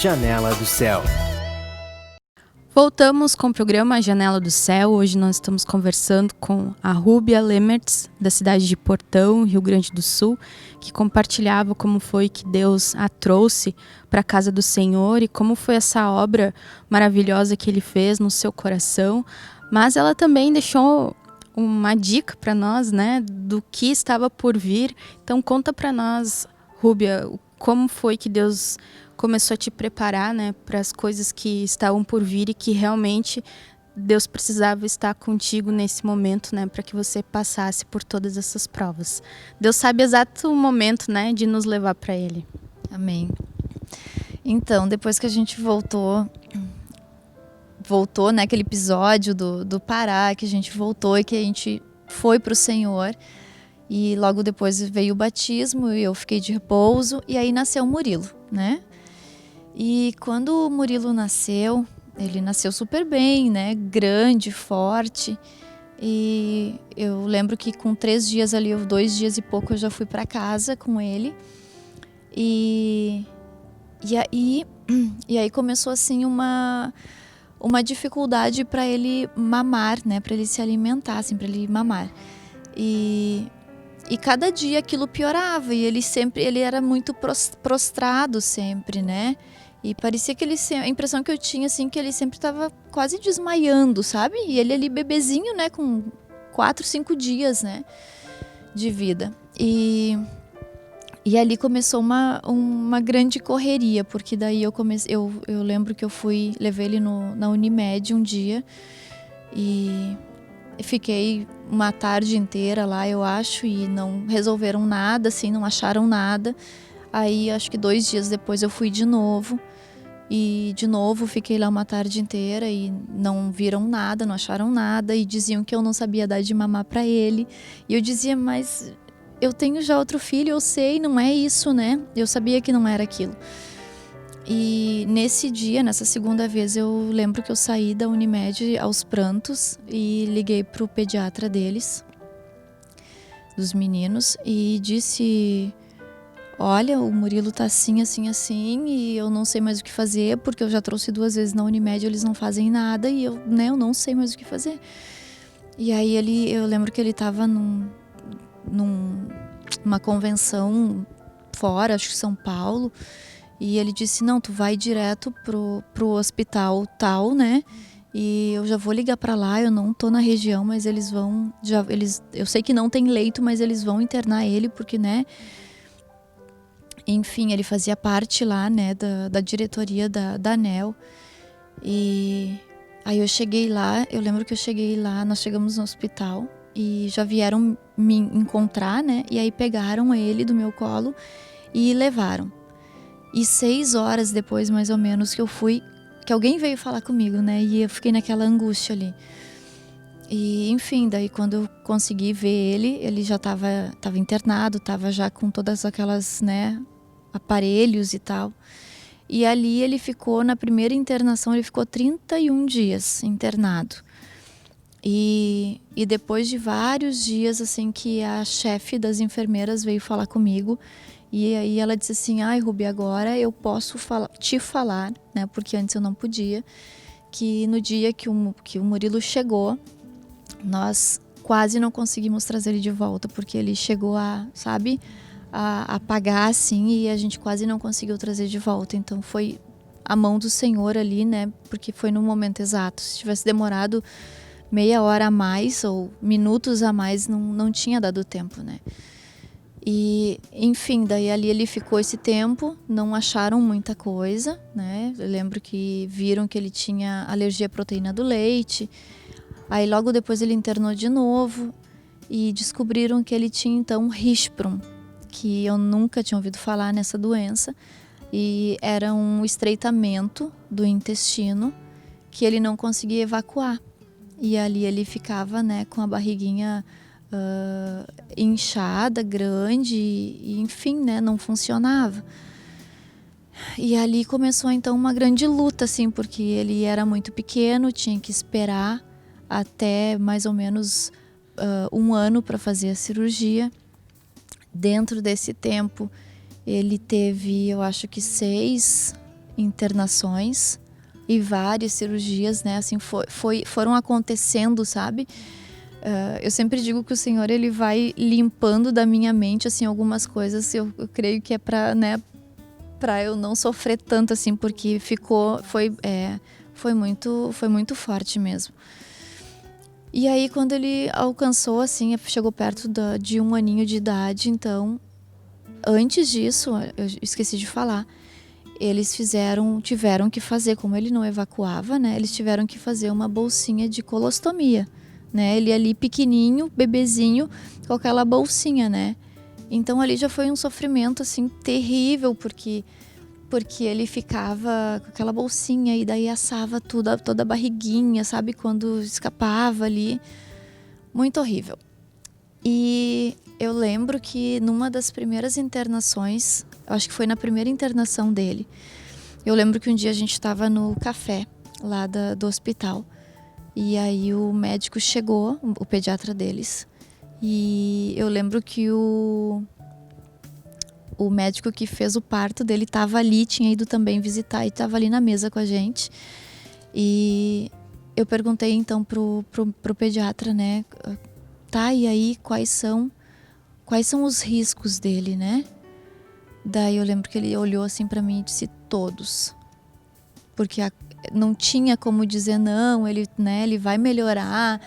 Janela do Céu. Voltamos com o programa Janela do Céu. Hoje nós estamos conversando com a Rúbia Lemertz, da cidade de Portão, Rio Grande do Sul, que compartilhava como foi que Deus a trouxe para a casa do Senhor e como foi essa obra maravilhosa que Ele fez no seu coração. Mas ela também deixou uma dica para nós, né, do que estava por vir. Então conta para nós, Rúbia, como foi que Deus começou a te preparar, né, para as coisas que estavam por vir e que realmente Deus precisava estar contigo nesse momento, né, para que você passasse por todas essas provas. Deus sabe o exato momento, né, de nos levar para Ele. Amém. Então, depois que a gente voltou, né, aquele episódio do Pará, que a gente voltou e que a gente foi para o Senhor, e logo depois veio o batismo e eu fiquei de repouso, e aí nasceu o Murilo, né? E quando o Murilo nasceu, ele nasceu super bem, né? Grande, forte. E eu lembro que com 3 dias ali, 2 dias e pouco, eu já fui para casa com ele. E aí começou assim uma dificuldade para ele mamar, né? Para ele se alimentar, assim, para ele mamar. E cada dia aquilo piorava. E ele era muito prostrado sempre, né? E parecia que a impressão que eu tinha, assim, que ele sempre estava quase desmaiando, sabe? E ele ali bebezinho, né? Com 4, 5 dias, né? De vida. E ali começou uma grande correria, porque daí eu lembro que eu levei ele na Unimed um dia e fiquei uma tarde inteira lá, eu acho, e não resolveram nada, assim, não acharam nada. Aí acho que 2 dias depois eu fui de novo. E de novo fiquei lá uma tarde inteira e não viram nada, não acharam nada, e diziam que eu não sabia dar de mamar para ele. E eu dizia, mas eu tenho já outro filho, eu sei, não é isso, né? Eu sabia que não era aquilo. E nesse dia, nessa segunda vez, eu lembro que eu saí da Unimed aos prantos e liguei pro pediatra deles, dos meninos, e disse: olha, o Murilo tá assim, assim, assim, e eu não sei mais o que fazer, porque eu já trouxe 2 vezes na Unimed, eles não fazem nada, e eu não sei mais o que fazer. E aí eu lembro que ele tava numa convenção fora, acho que São Paulo, e ele disse, não, tu vai direto pro hospital tal, né? E eu já vou ligar para lá, eu não tô na região, mas eles vão, eu sei que não tem leito, mas eles vão internar ele, porque, né? Enfim, ele fazia parte lá, né, da diretoria da ANEL. E aí eu cheguei lá, eu lembro que eu cheguei lá, nós chegamos no hospital e já vieram me encontrar, né? E aí pegaram ele do meu colo e levaram. E 6 horas depois, mais ou menos, que alguém veio falar comigo, né? E eu fiquei naquela angústia ali. E, enfim, daí quando eu consegui ver ele já estava internado, estava já com todas aquelas, né, aparelhos e tal. E ali ele ficou, na primeira internação, ele ficou 31 dias internado. E depois de vários dias, assim, que a chefe das enfermeiras veio falar comigo, e aí ela disse assim, ai, Rubi, agora eu posso te falar, né, porque antes eu não podia, que no dia que o Murilo chegou, nós quase não conseguimos trazer ele de volta, porque ele chegou a apagar, assim, e a gente quase não conseguiu trazer de volta. Então foi a mão do Senhor ali, né? Porque foi no momento exato. Se tivesse demorado meia hora a mais ou minutos a mais, não tinha dado tempo, né? E, enfim, daí ali ele ficou esse tempo, não acharam muita coisa, né? Eu lembro que viram que ele tinha alergia à proteína do leite. Aí logo depois ele internou de novo e descobriram que ele tinha então Hirschsprung, que eu nunca tinha ouvido falar nessa doença, e era um estreitamento do intestino que ele não conseguia evacuar. E ali ele ficava, né, com a barriguinha inchada, grande, e enfim, né, não funcionava. E ali começou então uma grande luta, assim, porque ele era muito pequeno, tinha que esperar até mais ou menos 1 ano para fazer a cirurgia. Dentro desse tempo, ele teve, eu acho que 6 internações e várias cirurgias, né? Assim, foram acontecendo, sabe? Eu sempre digo que o Senhor, ele vai limpando da minha mente, assim, algumas coisas. Eu creio que é para, né, para eu não sofrer tanto, assim, porque foi muito forte mesmo. E aí, quando ele alcançou, assim, chegou perto de 1 aninho de idade, então, antes disso, eu esqueci de falar, eles tiveram que fazer, como ele não evacuava, né, eles tiveram que fazer uma bolsinha de colostomia, né, ele ali pequenininho, bebezinho, com aquela bolsinha, né. Então, ali já foi um sofrimento, assim, terrível, porque ele ficava com aquela bolsinha e daí assava toda a barriguinha, sabe? Quando escapava ali. Muito horrível. E eu lembro que numa das primeiras internações, acho que foi na primeira internação dele, eu lembro que um dia a gente estava no café lá do hospital. E aí o médico chegou, o pediatra deles. E eu lembro que o médico que fez o parto dele estava ali, tinha ido também visitar e estava ali na mesa com a gente. E eu perguntei então pro pediatra, né? Tá, e aí quais são os riscos dele, né? Daí eu lembro que ele olhou assim para mim e disse todos. Porque não tinha como dizer não, ele vai melhorar.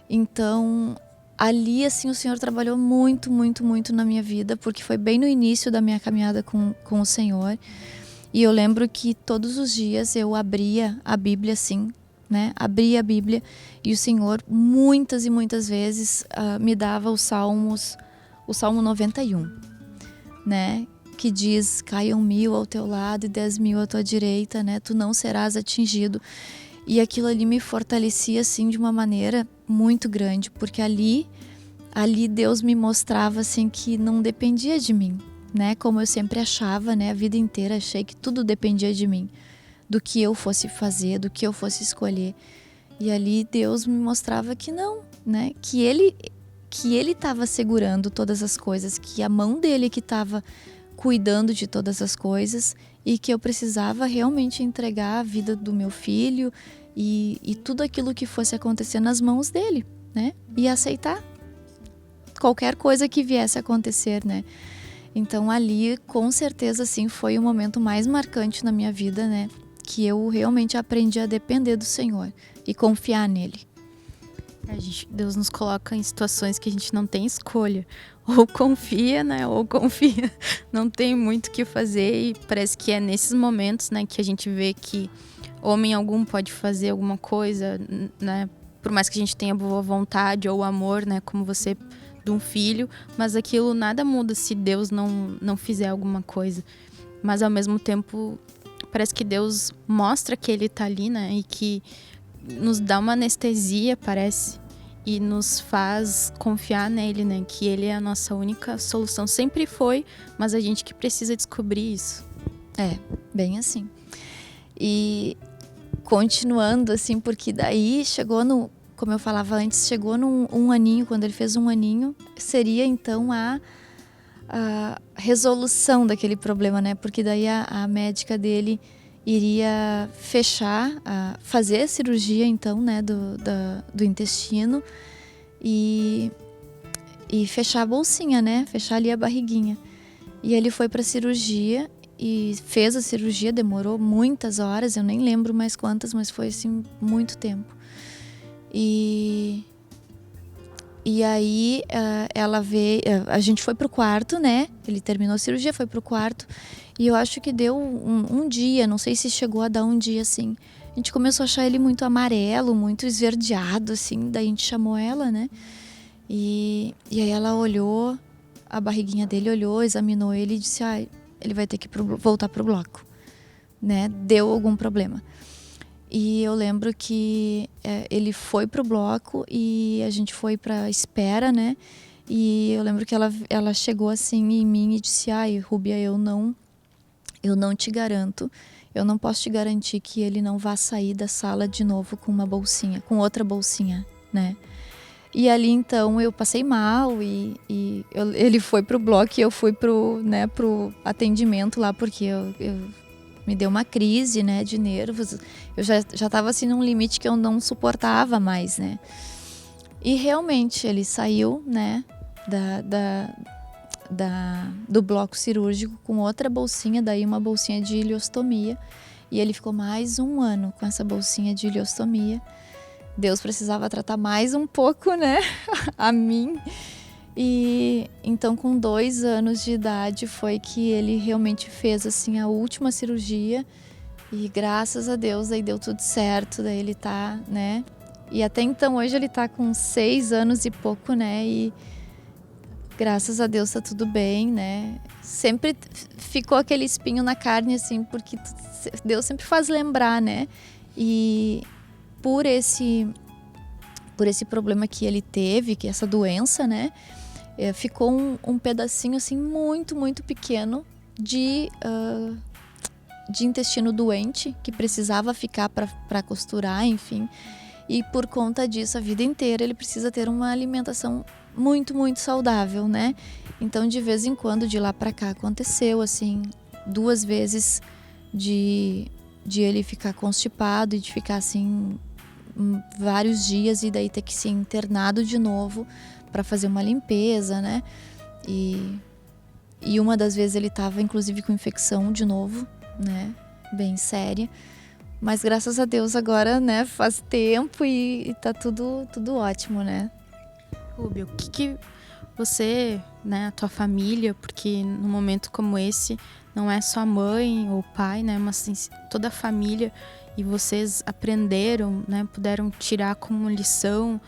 Então, ali, assim, o Senhor trabalhou muito, muito, muito na minha vida, porque foi bem no início da minha caminhada com o Senhor. E eu lembro que todos os dias eu abria a Bíblia, assim, né? Abria a Bíblia e o Senhor, muitas e muitas vezes, me dava o Salmo 91, né? Que diz, caiam 1000 ao teu lado e 10.000 à tua direita, né? Tu não serás atingido. E aquilo ali me fortalecia, assim, de uma maneira muito grande, porque ali Deus me mostrava, assim, que não dependia de mim, né? Como eu sempre achava, né? A vida inteira achei que tudo dependia de mim, do que eu fosse fazer, do que eu fosse escolher. E ali Deus me mostrava que não, né? Que Ele estava segurando todas as coisas, que a mão dele que estava cuidando de todas as coisas e que eu precisava realmente entregar a vida do meu filho e tudo aquilo que fosse acontecer nas mãos dele, né? E aceitar qualquer coisa que viesse a acontecer, né? Então ali, com certeza, assim, foi o momento mais marcante na minha vida, né? Que eu realmente aprendi a depender do Senhor e confiar nele. Deus nos coloca em situações que a gente não tem escolha. Ou confia, né? Ou confia. Não tem muito o que fazer e parece que é nesses momentos, né, que a gente vê que homem algum pode fazer alguma coisa, né? Por mais que a gente tenha boa vontade ou amor, né? Como você de um filho, mas aquilo nada muda se Deus não fizer alguma coisa. Mas ao mesmo tempo, parece que Deus mostra que Ele tá ali, né? E que nos dá uma anestesia, parece, e nos faz confiar nele, né? Que ele é a nossa única solução. Sempre foi, mas a gente que precisa descobrir isso. É, bem assim. E continuando, assim, porque daí chegou como eu falava antes, chegou num 1 aninho, quando ele fez 1 aninho, seria então a resolução daquele problema, né? Porque daí a médica dele iria fazer a cirurgia, então, né, do intestino e fechar a bolsinha, né, fechar ali a barriguinha. E ele foi para a cirurgia e fez a cirurgia, demorou muitas horas, eu nem lembro mais quantas, mas foi, assim, muito tempo. E aí ela veio, a gente foi pro quarto, né, ele terminou a cirurgia, foi pro quarto. E eu acho que deu um dia, não sei se chegou a dar um dia, assim. A gente começou a achar ele muito amarelo, muito esverdeado, assim. Daí a gente chamou ela, né? E aí ela olhou, a barriguinha dele olhou, examinou ele e disse, ele vai ter que voltar pro bloco, né? Deu algum problema. E eu lembro que ele foi pro bloco e a gente foi pra espera, né? E eu lembro que ela chegou assim em mim e disse, Rúbia, eu não te garanto, eu não posso te garantir que ele não vá sair da sala de novo com uma bolsinha, com outra bolsinha, né? E ali então eu passei mal e ele foi pro bloco e eu fui pro atendimento lá, porque me deu uma crise, né, de nervos. Eu já tava assim num limite que eu não suportava mais, né. E realmente ele saiu, né, do bloco cirúrgico com outra bolsinha, daí uma bolsinha de ileostomia. E ele ficou mais 1 ano com essa bolsinha de ileostomia. Deus precisava tratar mais um pouco, né, a mim. E então com 2 anos de idade foi que ele realmente fez assim a última cirurgia. E graças a Deus aí deu tudo certo, daí ele tá, né. E até então hoje ele tá com 6 anos e pouco, né, e graças a Deus tá tudo bem, né. Sempre ficou aquele espinho na carne, assim, porque Deus sempre faz lembrar, né. E por esse problema que ele teve, que essa doença, né, ficou um pedacinho, assim, muito, muito pequeno de intestino doente, que precisava ficar para costurar, enfim. E por conta disso, a vida inteira, ele precisa ter uma alimentação muito, muito saudável, né? Então, de vez em quando, de lá para cá, aconteceu, assim, 2 vezes de ele ficar constipado e de ficar, assim, vários dias e daí ter que ser internado de novo para fazer uma limpeza, né? E uma das vezes ele estava, inclusive, com infecção de novo, né? Bem séria. Mas graças a Deus agora, né, faz tempo e tá tudo ótimo, né? Rúbia, o que você, né, a tua família, porque num momento como esse, não é só a mãe ou o pai, né, mas assim, toda a família, e vocês aprenderam, né, puderam tirar como lição,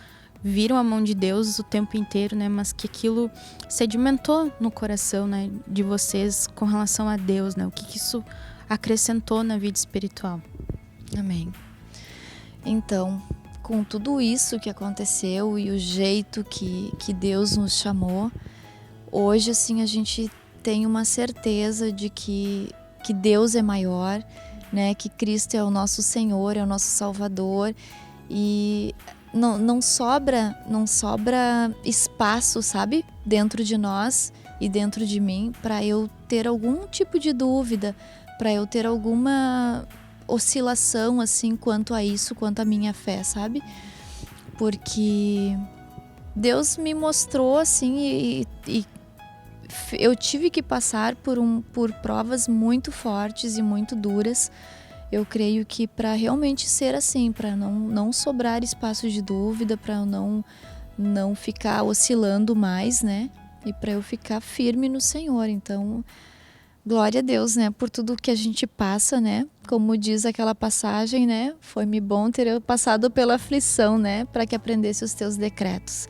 viram a mão de Deus o tempo inteiro, né, mas que aquilo sedimentou no coração, né, de vocês com relação a Deus, né, o que isso acrescentou na vida espiritual? Amém. Então, com tudo isso que aconteceu e o jeito que Deus nos chamou, hoje, assim, a gente tem uma certeza de que Deus é maior, né? Que Cristo é o nosso Senhor, é o nosso Salvador. E não sobra espaço, sabe? Dentro de nós e dentro de mim para eu ter algum tipo de dúvida, para eu ter alguma oscilação, assim, quanto a isso, quanto a minha fé, sabe? Porque Deus me mostrou, assim, e eu tive que passar por provas muito fortes e muito duras. Eu creio que para realmente ser assim, para não sobrar espaço de dúvida, para eu não ficar oscilando mais, né? E para eu ficar firme no Senhor. Então, glória a Deus, né, por tudo que a gente passa, né? Como diz aquela passagem, né? Foi-me bom ter eu passado pela aflição, né? Para que aprendesse os teus decretos.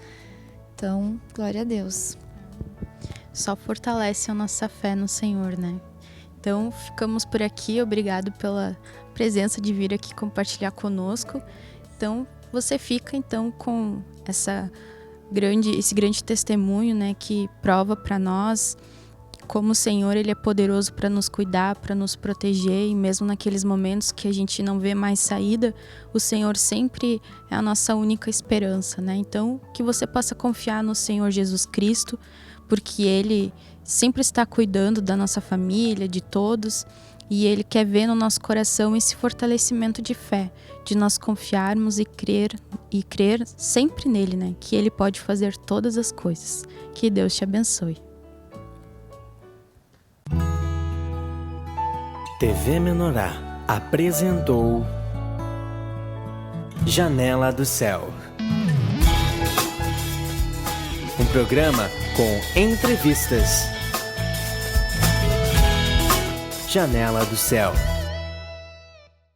Então, glória a Deus. Só fortalece a nossa fé no Senhor, né? Então, ficamos por aqui. Obrigado pela presença de vir aqui compartilhar conosco. Então, você fica então com esse grande testemunho, né? Que prova para nós como o Senhor, Ele é poderoso para nos cuidar, para nos proteger, e mesmo naqueles momentos que a gente não vê mais saída, o Senhor sempre é a nossa única esperança, né? Então, que você possa confiar no Senhor Jesus Cristo, porque Ele sempre está cuidando da nossa família, de todos, e Ele quer ver no nosso coração esse fortalecimento de fé, de nós confiarmos e crer sempre nele, né? Que Ele pode fazer todas as coisas. Que Deus te abençoe. TV Menorá apresentou Janela do Céu. Um programa com entrevistas. Janela do Céu.